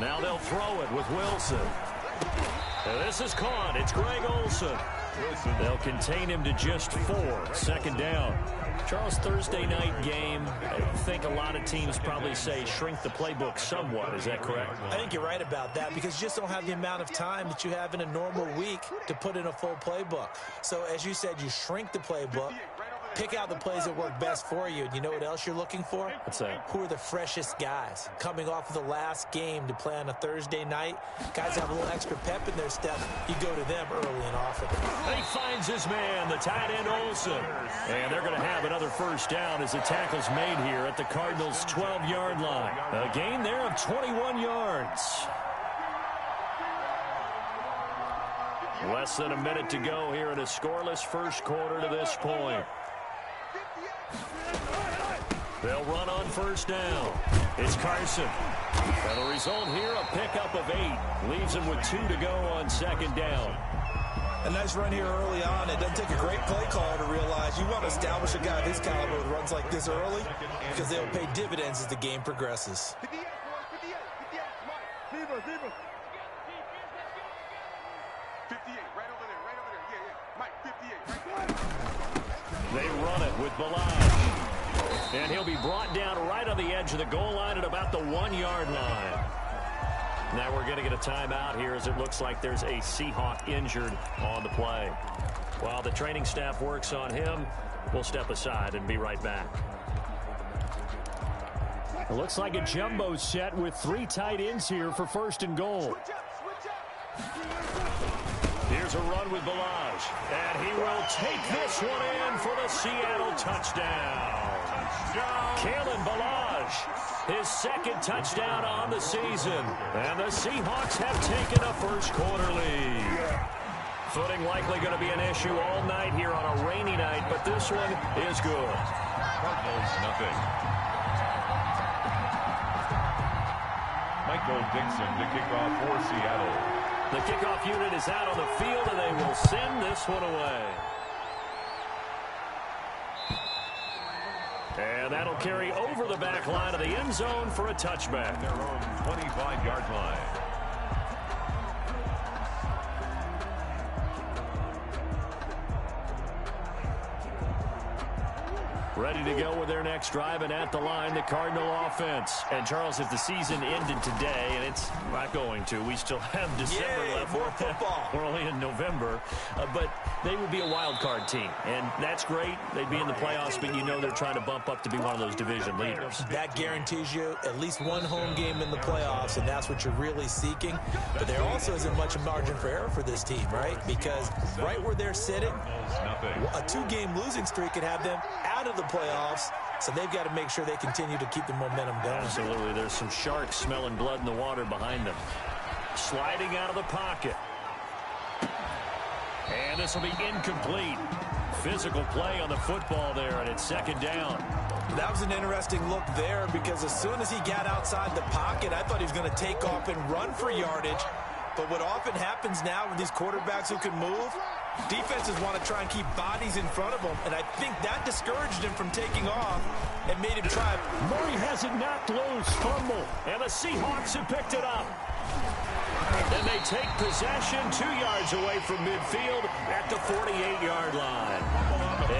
Now they'll throw it with Wilson. This is caught. It's Greg Olsen. They'll contain him to just 4. 2nd down. Charles, Thursday night game, I think a lot of teams probably say shrink the playbook somewhat. Is that correct? I think you're right about that because you just don't have the amount of time that you have in a normal week to put in a full playbook. So, as you said, you shrink the playbook, pick out the plays that work best for you. And you know what else you're looking for? What's that? Who are the freshest guys coming off of the last game to play on a Thursday night? Guys have a little extra pep in their step. You go to them early and often. And he finds his man, the tight end Olsen. And they're going to have another 1st down as the tackle's made here at the Cardinals' 12-yard line. A gain there of 21 yards. Less than a minute to go here in a scoreless first quarter to this point. They'll run on 1st down. It's Carson. And the result here, a pickup of 8. Leaves him with 2 to go on 2nd down. A nice run here early on. It doesn't take a great play caller to realize you want to establish a guy of his caliber with runs like this early because they'll pay dividends as the game progresses. They run it with Balaj. And he'll be brought down right on the edge of the goal line at about the 1-yard line. Now we're going to get a timeout here as it looks like there's a Seahawk injured on the play. While the training staff works on him, we'll step aside and be right back. It looks like a jumbo set with 3 tight ends here for 1st and goal. Here's a run with Balaj. And he will take this one in for the Seattle touchdown. Kalen Balaj, his 2nd touchdown on the season. And the Seahawks have taken a first quarter lead. Footing likely going to be an issue all night here on a rainy night, but this one is good. Cardinals nothing. Michael Dixon to kick off for Seattle. The kickoff unit is out on the field, and they will send this one away. And that'll carry over the back line of the end zone for a touchback. Their own 25-yard line. Ready to go with their next drive, and at the line, the Cardinal offense. And, Charles, if the season ended today, and it's not going to, we still have December left. More football. We're only in November. But they would be a wild card team, and that's great. They'd be in the playoffs, but you know they're trying to bump up to be one of those division leaders. That guarantees you at least one home game in the playoffs, and that's what you're really seeking. But there also isn't much of margin for error for this team, right? Because right where they're sitting, a 2-game losing streak could have them out of the playoffs, so they've got to make sure they continue to keep the momentum going. Absolutely. There's some sharks smelling blood in the water behind them. Sliding out of the pocket. And this will be incomplete. Physical play on the football there, and it's 2nd down. That was an interesting look there because as soon as he got outside the pocket, I thought he was going to take off and run for yardage. But what often happens now with these quarterbacks who can move, defenses want to try and keep bodies in front of them, and I think that discouraged him from taking off and made him try. Murray has it knocked loose, fumble, and the Seahawks have picked it up. And they take possession 2 yards away from midfield at the 48-yard line.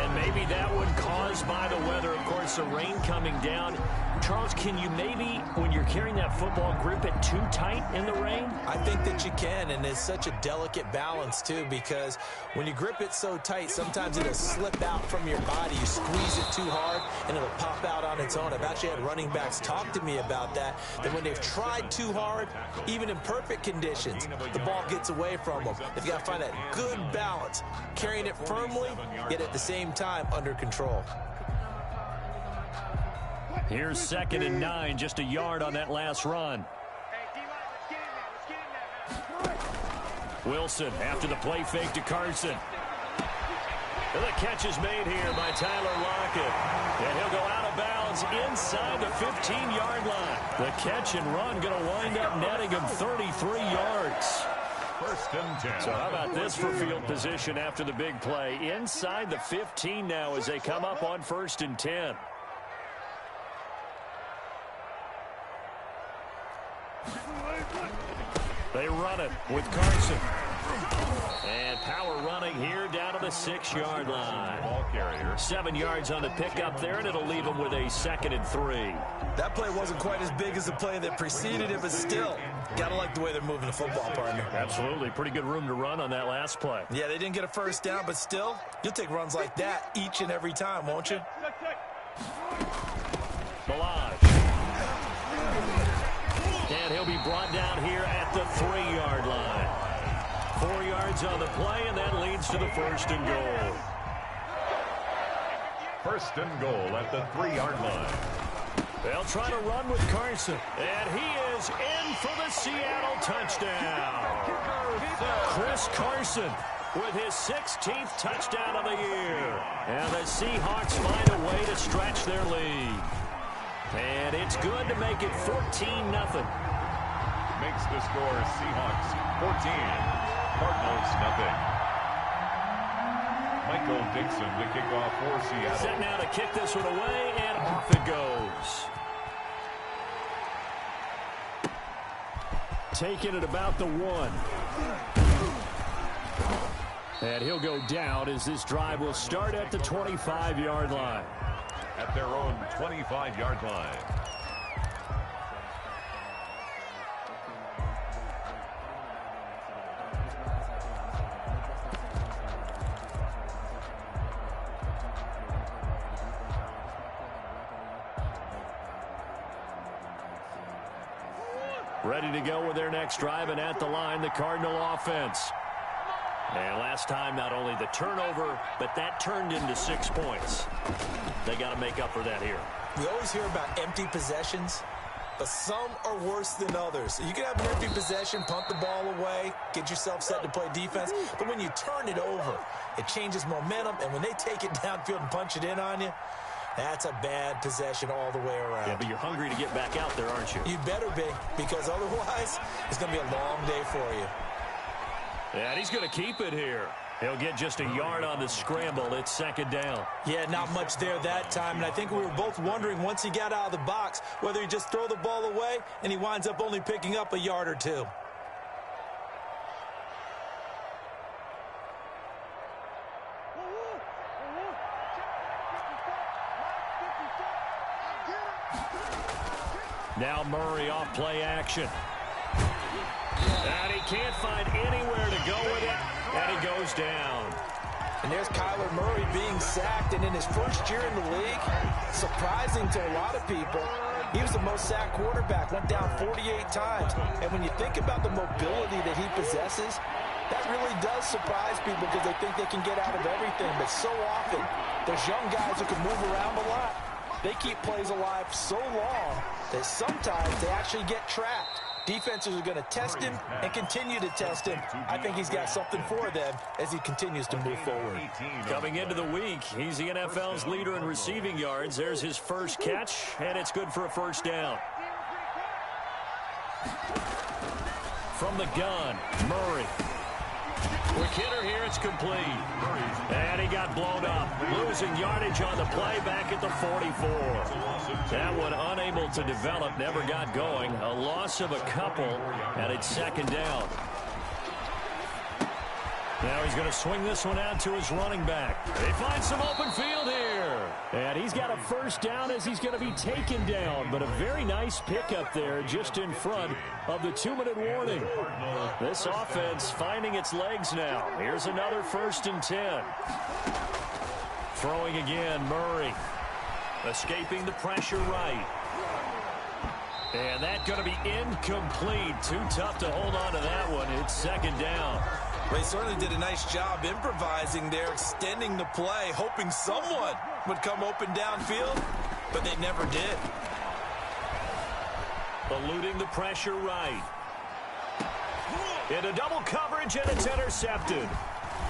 And maybe that one caused by the weather, of course, the rain coming down. Charles, can you maybe, when you're carrying that football, grip it too tight in the rain? I think that you can, and it's such a delicate balance, too, because when you grip it so tight, sometimes it'll slip out from your body. You squeeze it too hard, and it'll pop out on its own. I've actually had running backs talk to me about that when they've tried too hard, even in perfect conditions, the ball gets away from them. They've got to find that good balance, carrying it firmly, yet at the same time under control. Here's 2nd and 9, just a yard on that last run. Wilson after the play fake to Carson. And the catch is made here by Tyler Lockett. And he'll go out of bounds inside the 15-yard line. The catch and run going to wind up netting him 33 yards. 1st and 10. So how about this for field position after the big play? Inside the 15 now as they come up on 1st and 10. They run it with Carson. And power running here down to the 6-yard line. Ball carrier. 7 yards on the pickup there, and it'll leave them with a 2nd and 3. That play wasn't quite as big as the play that preceded it, but still, gotta like the way they're moving the football, partner. Absolutely. Pretty good room to run on that last play. Yeah, they didn't get a first down, but still, you'll take runs like that each and every time, won't you? Balaj. And he'll be brought down here at the 3-yard line. 4 yards on the play, and that leads to the 1st and goal. 1st and goal at the 3-yard line. They'll try to run with Carson. And he is in for the Seattle touchdown. Chris Carson with his 16th touchdown of the year. And the Seahawks find a way to stretch their lead. And it's good to make it 14-0. Makes the score Seahawks 14, Cardinals nothing. Michael Dixon to kick off for Seattle. Set now to kick this one away, and off it goes. Taking it about the 1. And he'll go down as this drive will start at the 25-yard line. At their own 25-yard line. Ready to go with their next drive, and at the line, the Cardinal offense. And last time, not only the turnover, but that turned into 6 points. They got to make up for that here. We always hear about empty possessions, but some are worse than others. You can have an empty possession, punt the ball away, get yourself set to play defense, but when you turn it over, it changes momentum, and when they take it downfield and punch it in on you, that's a bad possession all the way around. Yeah, but you're hungry to get back out there, aren't you? You better be, because otherwise, it's going to be a long day for you. And he's going to keep it here. He'll get just a yard on the scramble. It's 2nd down. Yeah, not much there that time, and I think we were both wondering once he got out of the box whether he just throw the ball away and he winds up only picking up a yard or 2. Now Murray off play action. And he can't find anywhere to go with it, and he goes down. And there's Kyler Murray being sacked, and in his first year in the league, surprising to a lot of people, he was the most sacked quarterback, went down 48 times. And when you think about the mobility that he possesses, that really does surprise people because they think they can get out of everything. But so often, those young guys who can move around a lot, they keep plays alive so long that sometimes they actually get trapped. Defenses are going to test him and continue to test him. I think he's got something for them as he continues to move forward. Coming into the week, he's the NFL's leader in receiving yards. There's his first catch, and it's good for a 1st down. From the gun, Murray. Quick hitter here, it's complete. And he got blown up. Losing yardage on the play back at the 44. That one unable to develop, never got going. A loss of a couple, and it's 2nd down. Now he's going to swing this one out to his running back. They find some open field here. And he's got a 1st down as he's going to be taken down. But a very nice pickup there just in front of the 2-minute warning. This offense finding its legs now. Here's another 1st and 10. Throwing again, Murray. Escaping the pressure right. And that's going to be incomplete. Too tough to hold on to that one. It's 2nd down. They certainly did a nice job improvising there, extending the play, hoping someone would come open downfield, but they never did. Eluding the pressure right. Into double coverage, and it's intercepted.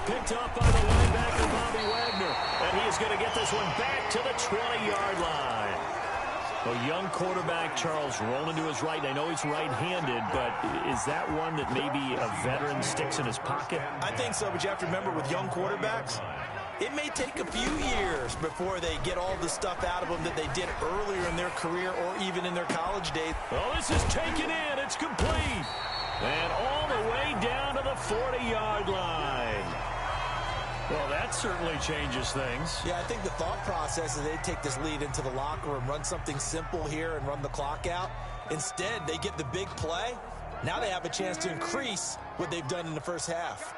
Picked up by the linebacker, Bobby Wagner. And he is going to get this one back to the 20-yard line. A young quarterback, Charles, rolling to his right. I know he's right-handed, but is that one that maybe a veteran sticks in his pocket? I think so, but you have to remember with young quarterbacks, It may take a few years before they get all the stuff out of them that they did earlier in their career or even in their college days. Oh, this is taken in. It's complete. And all the way down to the 40-yard line. Well, that certainly changes things. Yeah, I think the thought process is they take this lead into the locker room, run something simple here and run the clock out. Instead, they get the big play. Now they have a chance to increase what they've done in the first half.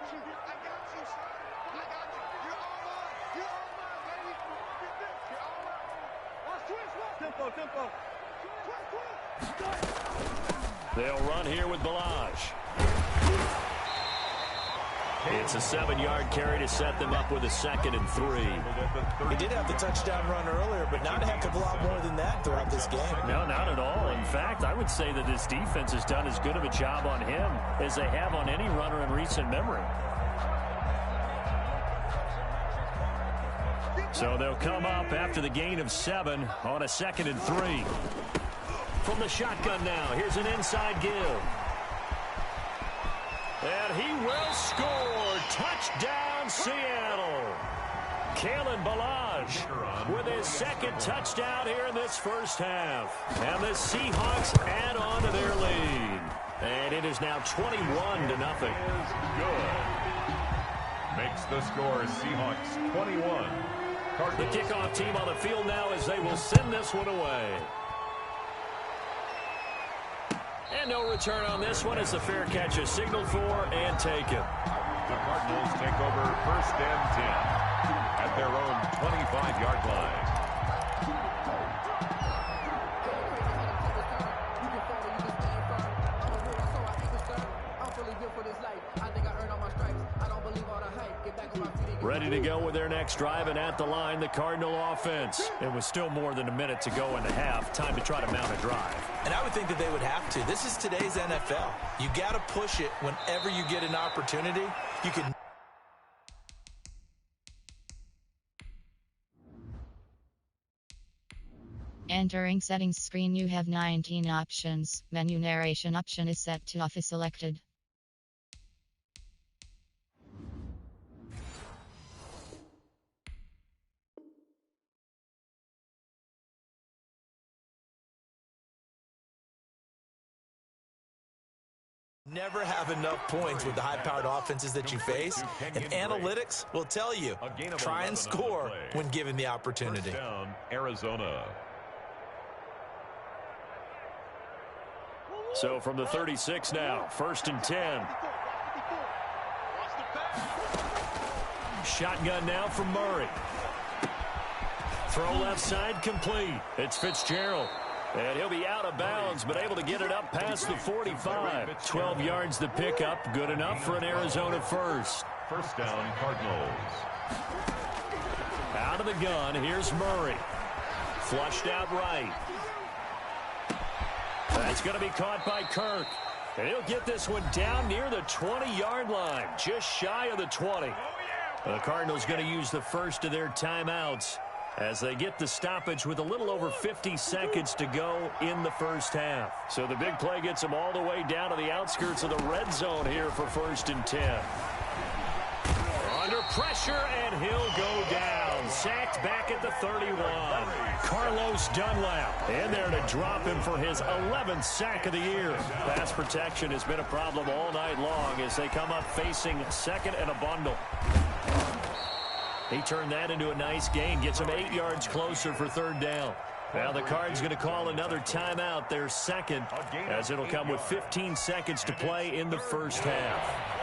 They'll run here with Balazs. It's a 7-yard carry to set them up with a 2nd and 3. He did have the touchdown run earlier, but not a heck of a lot more than that throughout this game. No, not at all. In fact, I would say that this defense has done as good of a job on him as they have on any runner in recent memory. So they'll come up after the gain of 7 on a 2nd and 3. From the shotgun now, here's an inside give. And he will score. Touchdown, Seattle. Kalen Balazs with his 2nd touchdown here in this first half. And the Seahawks add on to their lead. And it is now 21-0. Good. Makes the score Seahawks 21. The kickoff team on the field now as they will send this one away. And no return on this one as the fair catch is signaled for and taken. The Cardinals take over 1st and 10 at their own 25-yard line. Ready to go with their next drive, and at the line, the Cardinal offense. It was still more than a minute to go in the half. Time to try to mount a drive. And I would think that they would have to. This is today's NFL. You got to push it whenever you get an opportunity. You can. Entering settings screen, you have 19 options. Menu narration option is set to off is selected. Never have enough points with the high-powered offenses that you face, and analytics will tell you, try and score when given the opportunity. First down, Arizona. So from the 36 now, 1st and 10. Shotgun now from Murray. Throw left side complete. It's Fitzgerald. And he'll be out of bounds, but able to get it up past the 45. 12 yards the pickup. Good enough for an Arizona first. First down, Cardinals. Out of the gun, here's Murray. Flushed out right. That's going to be caught by Kirk. And he'll get this one down near the 20-yard line, just shy of the 20. The Cardinals going to use the first of their timeouts as they get the stoppage with a little over 50 seconds to go in the first half. So the big play gets them all the way down to the outskirts of the red zone here for 1st and 10. Under pressure, and he'll go down. Sacked back at the 31. Carlos Dunlap in there to drop him for his 11th sack of the year. Pass protection has been a problem all night long as they come up facing 2nd and a bundle. He turned that into a nice gain, gets him 8 yards closer for 3rd down. Now the Cards going to call another timeout, their 2nd, as it'll come with 15 seconds to play in the first half.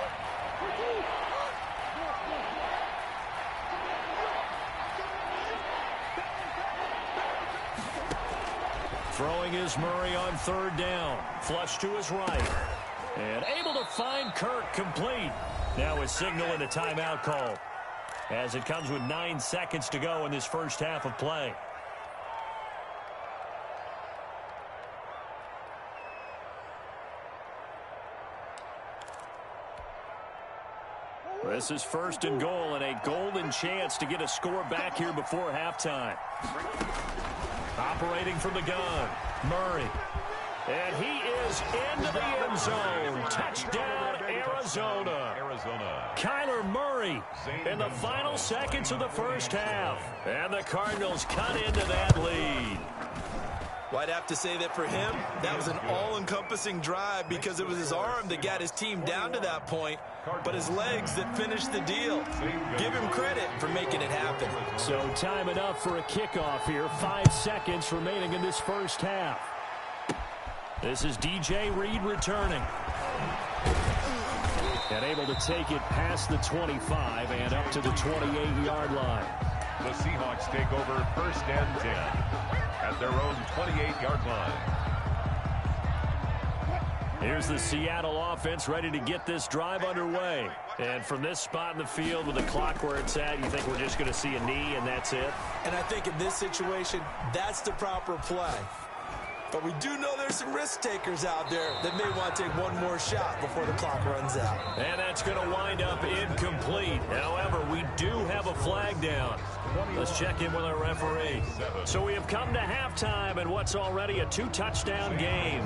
Throwing is Murray on 3rd down. Flush to his right. And able to find Kirk complete. Now a signal and a timeout call, as it comes with 9 seconds to go in this first half of play. This is 1st and goal, and a golden chance to get a score back here before halftime. Operating from the gun, Murray. And he is into the end zone. Touchdown, Arizona. Kyler Murray in the final seconds of the first half. And the Cardinals cut into that lead. Well, I'd have to say that for him, that was an all-encompassing drive because it was his arm that got his team down to that point, but his legs that finished the deal. Give him credit for making it happen. So time enough for a kickoff here. 5 seconds remaining in this first half. This is DJ Reed returning. And able to take it past the 25 and up to the 28-yard line. The Seahawks take over 1st and 10 at their own 28-yard line. Here's the Seattle offense ready to get this drive underway. And from this spot in the field with the clock where it's at, you think we're just going to see a knee and that's it? And I think in this situation, that's the proper play. But we do know there's some risk takers out there that may want to take one more shot before the clock runs out. And that's going to wind up incomplete. However, we do have a flag down. Let's check in with our referee. So we have come to halftime and what's already a 2-touchdown game.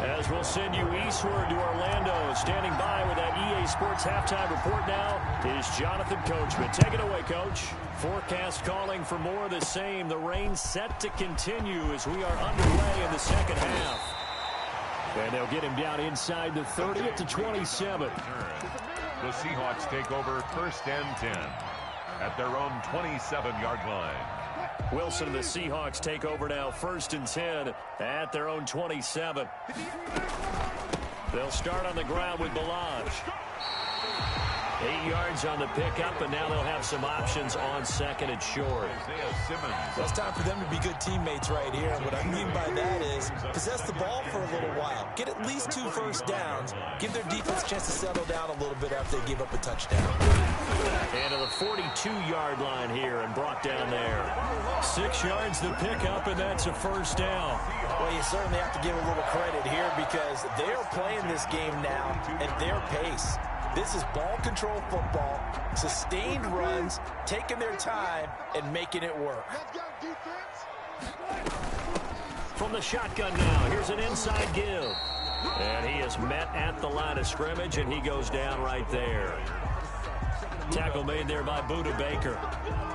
As we'll send you eastward to Orlando. Standing by with that EA Sports halftime report now is Jonathan Coachman. Take it away, Coach. Forecast calling for more of the same. The rain set to continue as we are underway in the second half. And they'll get him down inside the 30 at the 27. The Seahawks take over 1st and 10 at their own 27-yard line. Wilson and the Seahawks take over now 1st and 10 at their own 27. They'll start on the ground with Balaj. 8 yards on the pickup, and now they'll have some options on 2nd and short. Well, it's time for them to be good teammates right here. And what I mean by that is possess the ball for a little while. Get at least 2 first downs. Give their defense a chance to settle down a little bit after they give up a touchdown. And to the 42-yard line here and brought down there. 6 yards the pickup, and that's a first down. Well, you certainly have to give a little credit here because they're playing this game now at their pace. This is ball control football, sustained runs, taking their time, and making it work. From the shotgun now, here's an inside give. And he is met at the line of scrimmage, and he goes down right there. Tackle made there by Budda Baker.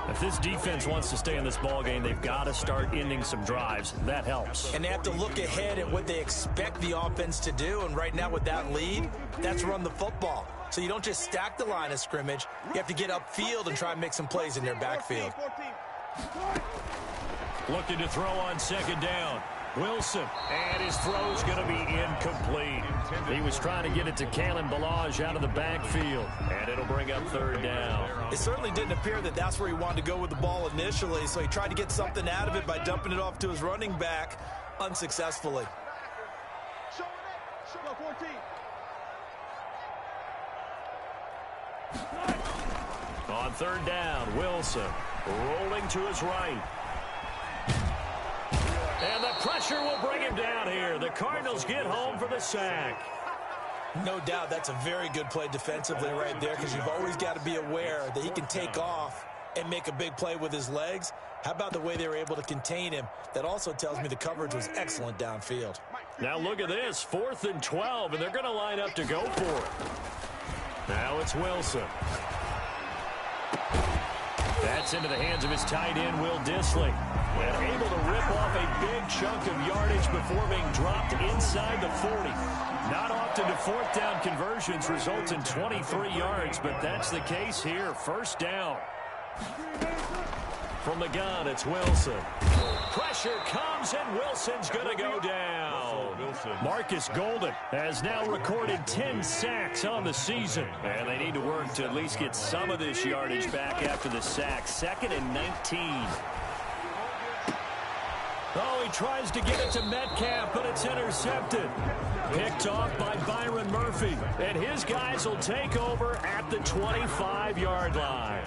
If this defense wants to stay in this ballgame, they've got to start ending some drives. That helps. And they have to look ahead at what they expect the offense to do. And right now with that lead, that's run the football. So you don't just stack the line of scrimmage. You have to get upfield and try and make some plays in their backfield. Looking to throw on 2nd down. Wilson, and his throw's going to be incomplete. He was trying to get it to Kalen Balaj out of the backfield, and it'll bring up 3rd down. It certainly didn't appear that that's where he wanted to go with the ball initially, so he tried to get something out of it by dumping it off to his running back unsuccessfully. On 3rd down, Wilson rolling to his right. And the pressure will bring him down here. The Cardinals get home for the sack. No doubt that's a very good play defensively right there because you've always got to be aware that he can take off and make a big play with his legs. How about the way they were able to contain him? That also tells me the coverage was excellent downfield. Now look at this, 4th and 12, and they're going to line up to go for it. Now it's Wilson. That's into the hands of his tight end, Will Dissly. And able to rip off a big chunk of yardage before being dropped inside the 40. Not often do 4th down conversions result in 23 yards, but that's the case here. 1st down. From the gun, it's Wilson. Pressure comes, and Wilson's going to go down. Marcus Golden has now recorded 10 sacks on the season. And they need to work to at least get some of this yardage back after the sack. 2nd and 19. Oh, he tries to get it to Metcalf, but it's intercepted. Picked off by Byron Murphy. And his guys will take over at the 25-yard line.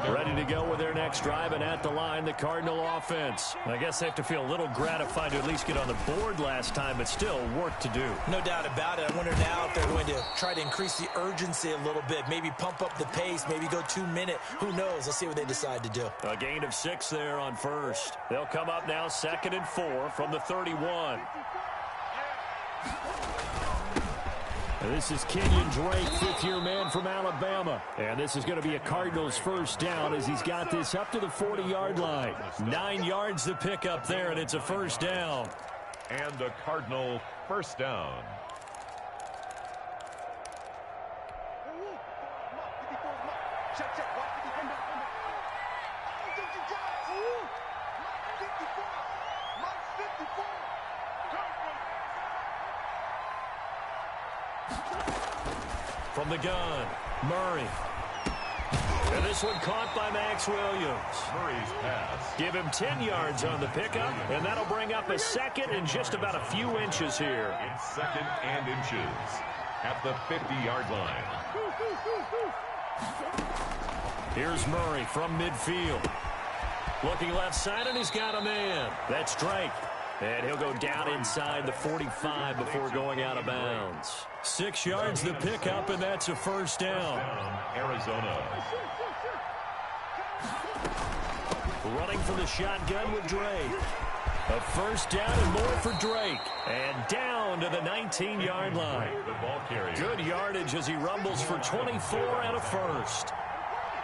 Ready to go with their next drive, and at the line, the Cardinal offense. I guess they have to feel a little gratified to at least get on the board last time, but still work to do. No doubt about it. I wonder now if they're going to try to increase the urgency a little bit, maybe pump up the pace, maybe go 2-minute. Who knows? Let's see what they decide to do. A gain of 6 there on 1st. They'll come up now 2nd and 4 from the 31. And this is Kenyon Drake, fifth-year man from Alabama. And this is going to be a Cardinals first down as he's got this up to the 40-yard line. 9 yards to pick up there, and it's a first down. And a Cardinal first down. From the gun, Murray. And this one caught by Max Williams. Murray's pass. Give him 10 yards on the pickup, and that'll bring up a second and just about a few inches here. It's second and inches at the 50-yard line. Here's Murray from midfield. Looking left side, and he's got a man. That's Drake. And he'll go down inside the 45 before going out of bounds. 6 yards the pickup, and that's a first down. Arizona. Running from the shotgun with Drake. A first down and more for Drake. And down to the 19-yard line. The ball carrier. Good yardage as he rumbles for 24 and a first.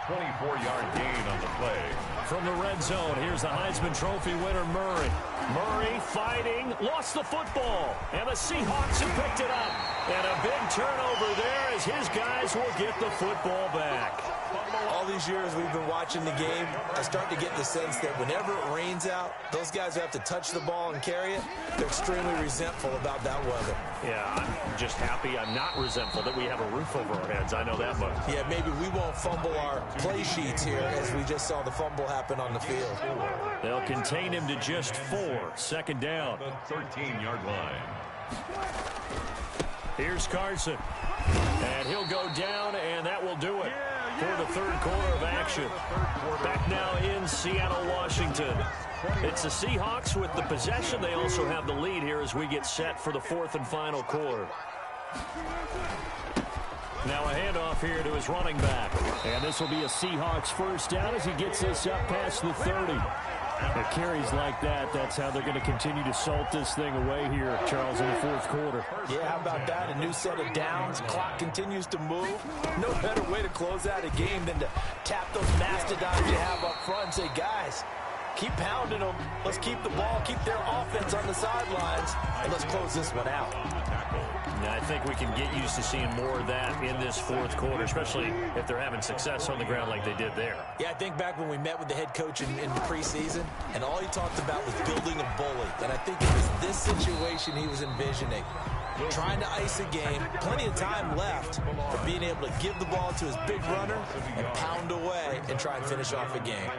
24-yard gain on the play. From the red zone, here's the Heisman Trophy winner, Murray. Murray fighting, lost the football, and the Seahawks have picked it up. And a big turnover there as his guys will get the football back. All these years we've been watching the game, I start to get the sense that whenever it rains out, those guys who have to touch the ball and carry it, they're extremely resentful about that weather. Yeah, I'm just happy I'm not resentful that we have a roof over our heads. I know that much. Yeah, maybe we won't fumble our play sheets here as we just saw the fumble happen on the field. They'll contain him to just 4. Second down. The 13-yard line. Here's Carson. And he'll go down, and that will do it for the third quarter of action. Back now in Seattle, Washington. It's the Seahawks with the possession. They also have the lead here as we get set for the fourth and final quarter. Now a handoff here to his running back. And this will be a Seahawks first down as he gets this up past the 30. The carries like that, that's how they're going to continue to salt this thing away here, Charles, in the fourth quarter. Yeah, how about that? A new set of downs. Clock continues to move. No better way to close out a game than to tap those mastodons you have up front and say, guys, keep pounding them. Let's keep the ball, keep their offense on the sidelines, and let's close this one out. Now, I think we can get used to seeing more of that in this fourth quarter, especially if they're having success on the ground like they did there. Yeah, I think back when we met with the head coach in the preseason, and all he talked about was building a bully. And I think it was this situation he was envisioning. Trying to ice a game, plenty of time left, but being able to give the ball to his big runner and pound away and try and finish off a game.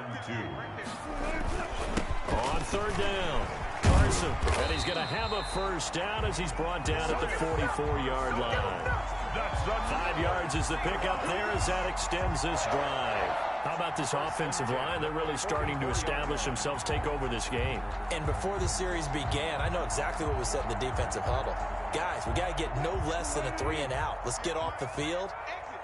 On third down, Carson, and he's going to have a first down as he's brought down at the 44-yard line. 5 yards is the pickup there as that extends this drive. How about this offensive line? They're really starting to establish themselves, take over this game. And before the series began, I know exactly what was said in the defensive huddle. Guys, we got to get no less than a 3-and-out. Let's get off the field.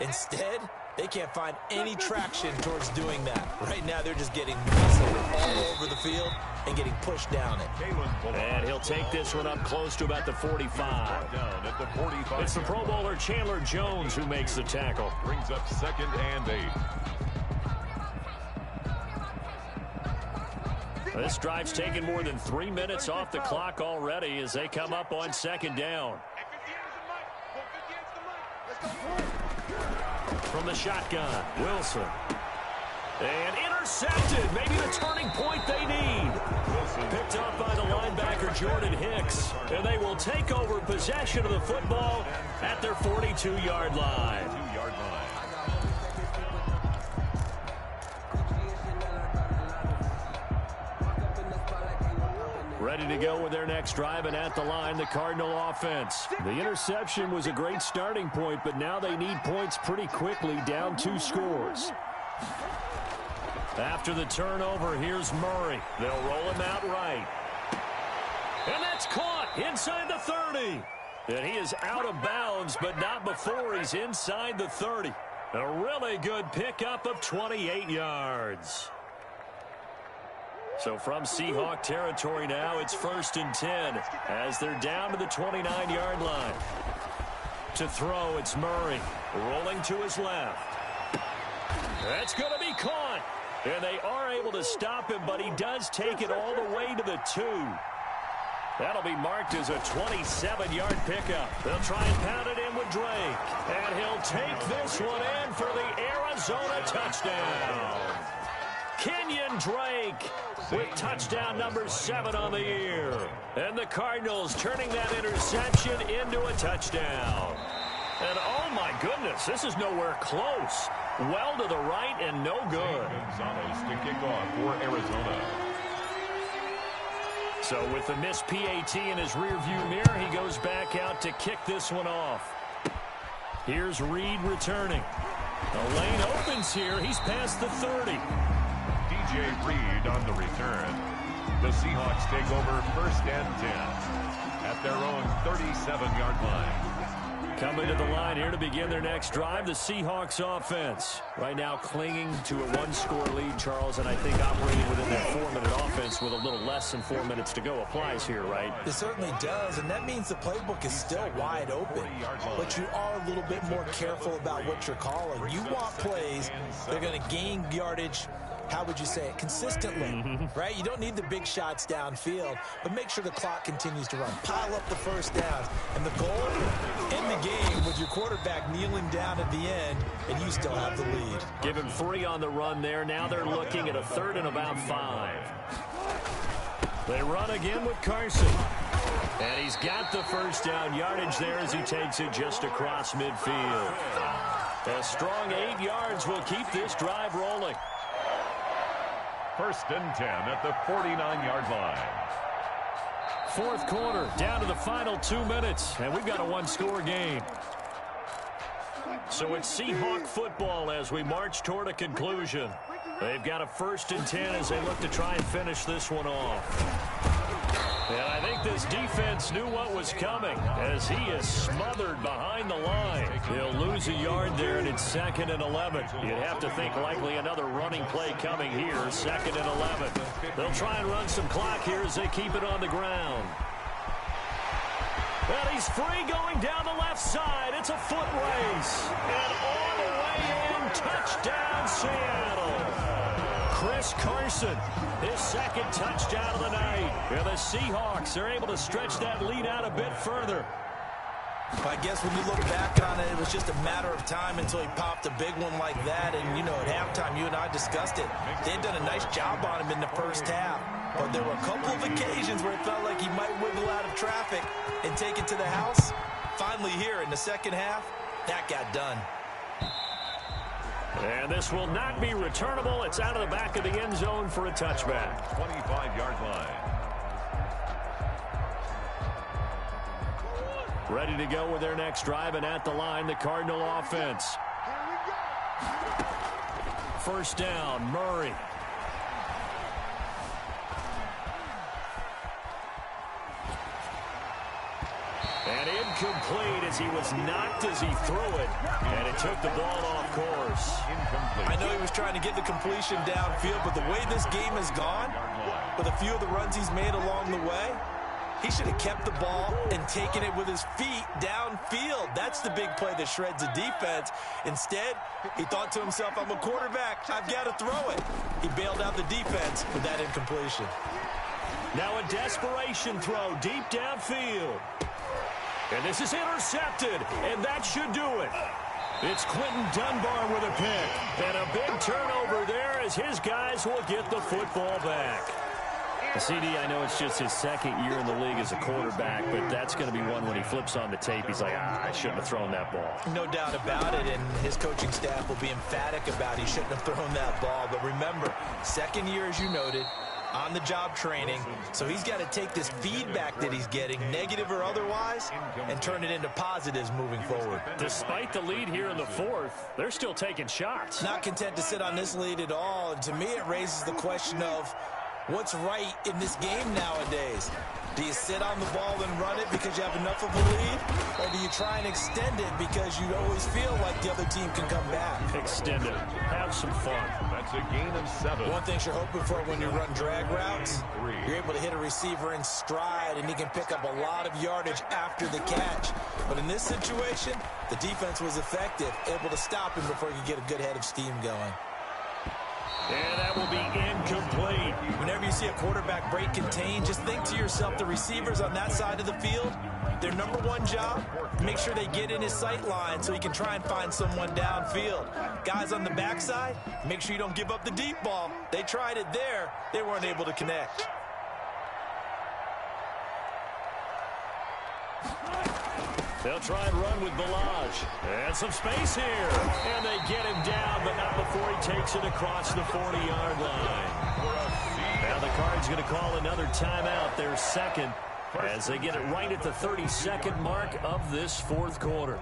Instead, they can't find any traction towards doing that. Right now, they're just getting muscled all over the field and getting pushed down it. And he'll take this one up close to about the 45. It's the Pro Bowler Chandler Jones who makes the tackle. Brings up second and 8. This drive's taken more than 3 minutes off the clock already as they come up on second down. From the shotgun, Wilson. And intercepted. Maybe the turning point they need. Picked up by the linebacker, Jordan Hicks. And they will take over possession of the football at their 42-yard line. Ready to go with their next drive, and at the line, the Cardinal offense. The interception was a great starting point, but now they need points pretty quickly, down 2 scores. After the turnover, here's Murray. They'll roll him out right. And that's caught inside the 30. And he is out of bounds, but not before he's inside the 30. A really good pickup of 28 yards. So from Seahawk territory now, it's 1st and 10 as they're down to the 29-yard line. To throw, it's Murray. Rolling to his left. That's going to be caught. And they are able to stop him, but he does take it all the way to the 2. That'll be marked as a 27-yard pickup. They'll try and pound it in with Drake. And he'll take this one in for the Arizona touchdown. Kenyon Drake with touchdown number 7 on the year. And the Cardinals turning that interception into a touchdown. And oh my goodness, this is nowhere close. Well to the right and no good. Gonzalez to kick off for Arizona. So with the missed PAT in his rearview mirror, he goes back out to kick this one off. Here's Reed returning. The lane opens here. He's past the 30. DJ Reed on the return. The Seahawks take over 1st and 10 at their own 37-yard line. Coming to the line here to begin their next drive, the Seahawks offense. Right now clinging to a 1-score lead, Charles, and I think operating within their 4-minute offense with a little less than 4 minutes to go applies here, right? It certainly does, and that means the playbook is still wide open. But you are a little bit more careful about what you're calling. You want plays that are going to gain yardage, how would you say it, consistently, right? You don't need the big shots downfield, but make sure the clock continues to run. Pile up the first downs. And the goal, end the game with your quarterback kneeling down at the end, and you still have the lead. Give him 3 on the run there. Now they're looking at a 3rd and about 5. They run again with Carson. And he's got the first down yardage there as he takes it just across midfield. A strong 8 yards will keep this drive rolling. 1st and 10 at the 49-yard line. 4th quarter, down to the final 2 minutes, and we've got a 1-score game. So it's Seahawk football as we march toward a conclusion. They've got a 1st and 10 as they look to try and finish this one off. And I think this defense knew what was coming as he is smothered behind the line. They'll lose a yard there, and it's 2nd and 11. You'd have to think likely another running play coming here, 2nd and 11. They'll try and run some clock here as they keep it on the ground. And he's free going down the left side. It's a foot race. And all the way in, touchdown Seattle. Chris Carson, his 2nd touchdown of the night. And the Seahawks are able to stretch that lead out a bit further. I guess when you look back on it, it was just a matter of time until he popped a big one like that. And, you know, at halftime, you and I discussed it. They had done a nice job on him in the first half. But there were a couple of occasions where it felt like he might wiggle out of traffic and take it to the house. Finally here in the second half, that got done. And this will not be returnable. It's out of the back of the end zone for a touchback. 25-yard line. Ready to go with their next drive, and at the line, the Cardinal offense. 1st down, Murray. And incomplete as he was knocked as he threw it. And it took the ball off course. Incomplete. I know he was trying to get the completion downfield, but the way this game has gone, with a few of the runs he's made along the way, he should have kept the ball and taken it with his feet downfield. That's the big play that shreds the defense. Instead, he thought to himself, I'm a quarterback. I've got to throw it. He bailed out the defense with that incompletion. Now a desperation throw deep downfield. And this is intercepted, and that should do it. It's Quentin Dunbar with a pick. And a big turnover there as his guys will get the football back. CD, I know it's just his 2nd year in the league as a quarterback, but that's going to be one when he flips on the tape. He's like, I shouldn't have thrown that ball. No doubt about it, and his coaching staff will be emphatic about he shouldn't have thrown that ball. But remember, 2nd year, as you noted, on-the-job training, so he's got to take this feedback that he's getting, negative or otherwise, and turn it into positives moving forward. Despite the lead here in the 4th, they're still taking shots. Not content to sit on this lead at all, and to me it raises the question of what's right in this game nowadays. Do you sit on the ball and run it because you have enough of a lead? Or do you try and extend it because you always feel like the other team can come back? Extend it. Have some fun. That's a gain of 7. One thing you're hoping for when you run drag routes, you're able to hit a receiver in stride, and he can pick up a lot of yardage after the catch. But in this situation, the defense was effective, able to stop him before he could get a good head of steam going. And that will be incomplete. Whenever you see a quarterback break contain, just think to yourself, the receivers on that side of the field, their number one job, make sure they get in his sight line so he can try and find someone downfield. Guys on the backside, make sure you don't give up the deep ball. They tried it there. They weren't able to connect. They'll try and run with Balaj. And some space here. And they get him down, but not before he takes it across the 40-yard line. Now the Cards going to call another timeout, their second, as they get it right at the 32nd mark of this fourth quarter.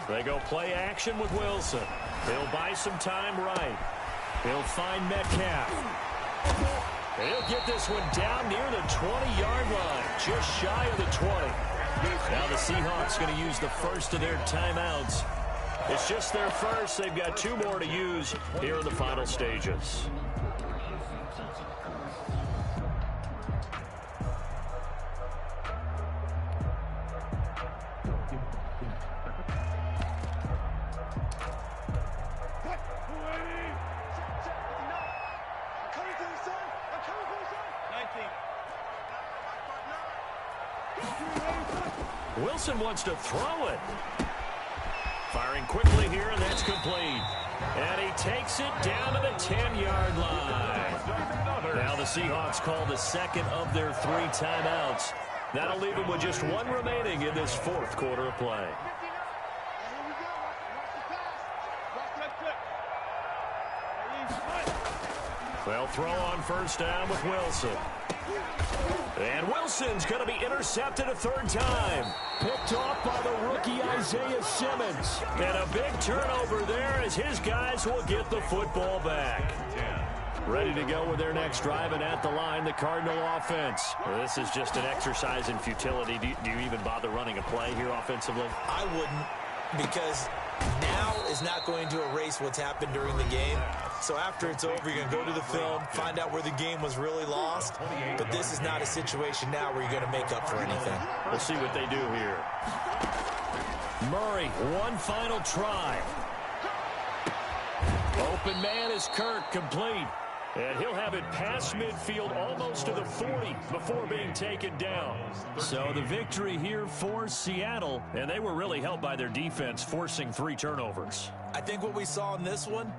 They go play action with Wilson. He'll buy some time right. He'll find Metcalf. He'll get this one down near the 20-yard line, just shy of the 20. Now the Seahawks going to use the first of their timeouts. It's just their first. They've got 2 more to use here in the final stages. Wilson wants to throw it. Firing quickly here, and that's complete. And he takes it down to the 10-yard line. Now the Seahawks call the second of their 3 timeouts. That'll leave them with just 1 remaining in this fourth quarter of play. They'll throw on first down with Wilson. And Wilson's going to be intercepted a 3rd time. Picked off by the rookie Isaiah Simmons. And a big turnover there as his guys will get the football back. Ready to go with their next drive, and at the line, the Cardinal offense. Well, this is just an exercise in futility. Do you even bother running a play here offensively? I wouldn't, because now is not going to erase what's happened during the game. So after it's over, you're going to go to the film, find out where the game was really lost. But this is not a situation now where you're going to make up for anything. We'll see what they do here. Murray, one final try. Open man is Kirk, complete. And he'll have it past midfield almost to the 40 before being taken down. So the victory here for Seattle, and they were really helped by their defense forcing 3 turnovers. I think what we saw in this one,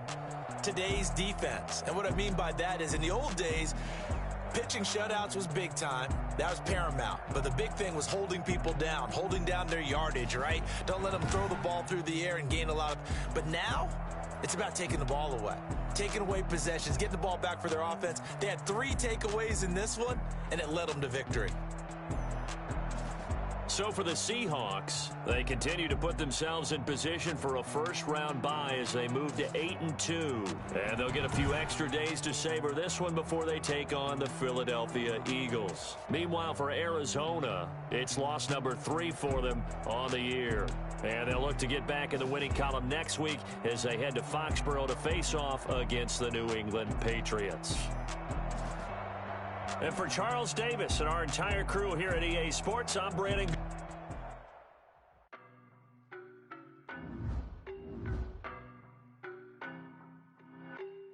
today's defense. And what I mean by that is in the old days, pitching shutouts was big time. That was paramount. But the big thing was holding people down, holding down their yardage, right? Don't let them throw the ball through the air and gain a lot of... But now, it's about taking the ball away. Taking away possessions, getting the ball back for their offense. They had 3 takeaways in this one, and it led them to victory. So for the Seahawks, they continue to put themselves in position for a first-round bye as they move to 8-2. And they'll get a few extra days to savor this one before they take on the Philadelphia Eagles. Meanwhile, for Arizona, it's loss number 3 for them on the year. And they'll look to get back in the winning column next week as they head to Foxborough to face off against the New England Patriots. And for Charles Davis and our entire crew here at EA Sports, I'm Brandon